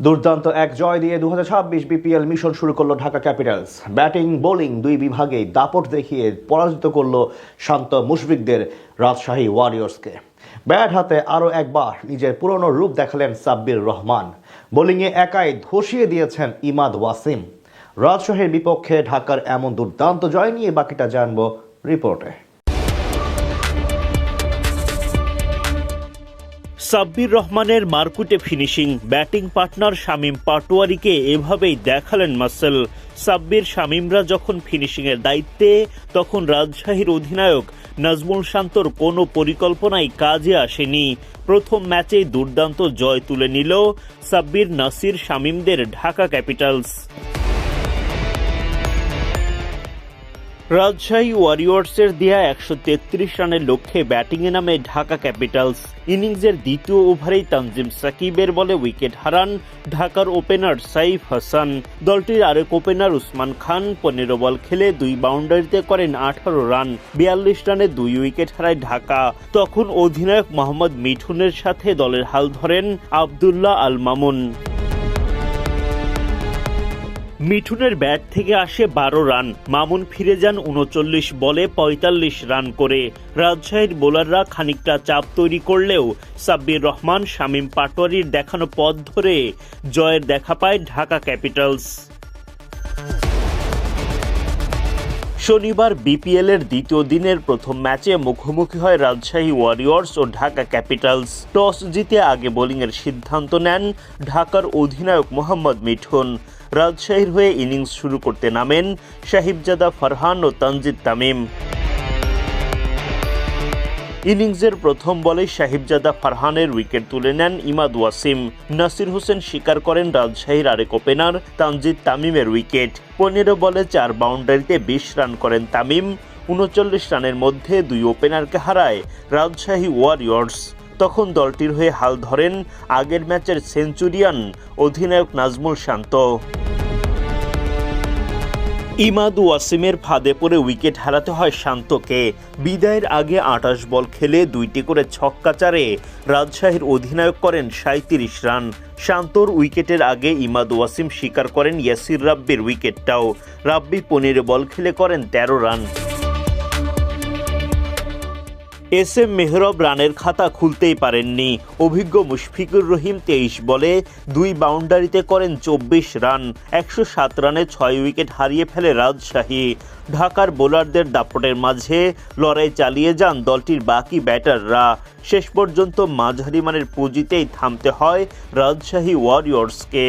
দুর্দান্ত এক জয় দিয়ে 2026 বিপিএল মিশন শুরু করলো ঢাকা ক্যাপিটালস। ব্যাটিং বোলিং দুই বিভাগেই দাপট দেখিয়ে পরাজিত করলো শান্ত মুশফিকদের রাজশাহী ওয়ারিয়র্সকে। ব্যাট হাতে আরও একবার নিজের পুরনো রূপ দেখালেন সাব্বির রহমান। বোলিংয়ে একাই ধসিয়ে দিয়েছেন ইমাদ ওয়াসিম। রাজশাহীর বিপক্ষে ঢাকার এমন দুর্দান্ত জয় নিয়ে বাকিটা জানবো রিপোর্টে। সাব্বির রহমানের মারকুটে ফিনিশিং, ব্যাটিং পার্টনার শামীম পাটোয়ারিকে এভাবেই দেখালেন মাসেল। সাব্বির শামীমরা যখন ফিনিশিংয়ের দায়িত্বে, তখন রাজশাহীর অধিনায়ক নাজমুল শান্তর কোনো পরিকল্পনাই কাজে আসেনি। প্রথম ম্যাচেই দুর্দান্ত জয় তুলে নিল সাব্বির নাসির শামীমদের ঢাকা ক্যাপিটালস। রাজশাহী ওয়ারিয়র্সের দেয়া 133 রানের লক্ষ্যে ব্যাটিংয়ে নামে ঢাকা ক্যাপিটালস। ইনিংসের দ্বিতীয় ওভারেই তানজিম সাকিবের বলে উইকেট হারান ঢাকার ওপেনার সাইফ হাসান। দলটির আরেক ওপেনার উসমান খান 15 বল খেলে 2 বাউন্ডারিতে করেন 18 রান। 42 রানে 2 উইকেট হারায় ঢাকা। তখন অধিনায়ক মোহাম্মদ মিঠুনের সাথে দলের হাল ধরেন আবদুল্লাহ আল মামুন। মিঠুনের ব্যাট থেকে আসে 12 রান। মামুন ফিরে যান 39 বলে 45 রান করে। রাজশাহীর বোলাররা খানিকটা চাপ তৈরি করলেও সাব্বির রহমান, শামীম পাটোয়ারির দেখানো পথ ধরে জয়ের দেখা পায় ঢাকা ক্যাপিটালস। শনিবার বিপিএল এর দ্বিতীয় দিনের প্রথম ম্যাচে মুখোমুখি হয় রাজশাহী ওয়ারিয়র্স ও ঢাকা ক্যাপিটালস। টস জিতে আগে বোলিংয়ের সিদ্ধান্ত নেন ঢাকার অধিনায়ক মোহাম্মদ মিঠুন। রাজশাহীর হয়ে ইনিংস শুরু করতে নামেন সাহিবজাদা ফারহান ও তানজিদ তামিম। ইনিংসের প্রথম বলে সাহিবজাদা ফারহানের উইকেট তুলে নেন ইমাদ ওয়াসিম। নাসির হোসেন শিকার করেন রাজশাহীর আরেক ওপেনার তানজিদ তামিমের উইকেট। 15 বলে 4 বাউন্ডারিতে 20 রান করেন তামিম। 39 রানের মধ্যে 2 ওপেনারকে হারায় রাজশাহী ওয়ারিয়র্স। তখন দলটির হয়ে হাল ধরেন আগের ম্যাচের সেঞ্চুরিয়ান অধিনায়ক নাজমুল শান্ত। ইমাদ ওয়াসিমের ফাঁদে পড়ে উইকেট হারাতে হয় শান্তকে। বিদায়ের আগে 28 বল খেলে 2টি করে ছক্কা চারে রাজশাহীর অধিনায়ক করেন 37 রান। শান্তর উইকেটের আগে ইমাদ ওয়াসিম শিকার করেন ইয়াসির রাব্বির উইকেটটাও। রাব্বি 15 বল খেলে করেন 13 রান। এস.এম. মেহরব রানের খাতা খুলতেই পারেননি। অভিজ্ঞ মুশফিকুর রহিম 23 বলে 2 বাউন্ডারিতে করেন 24 রান। 107 রানে 6 উইকেট হারিয়ে ফেলে রাজশাহী। ঢাকার বোলারদের দাপটের মাঝে লড়াই চালিয়ে যান দলটির বাকি ব্যাটাররা। শেষ পর্যন্ত মাঝারি মানের পুঁজিতেই থামতে হয় রাজশাহী ওয়ারিয়র্সকে।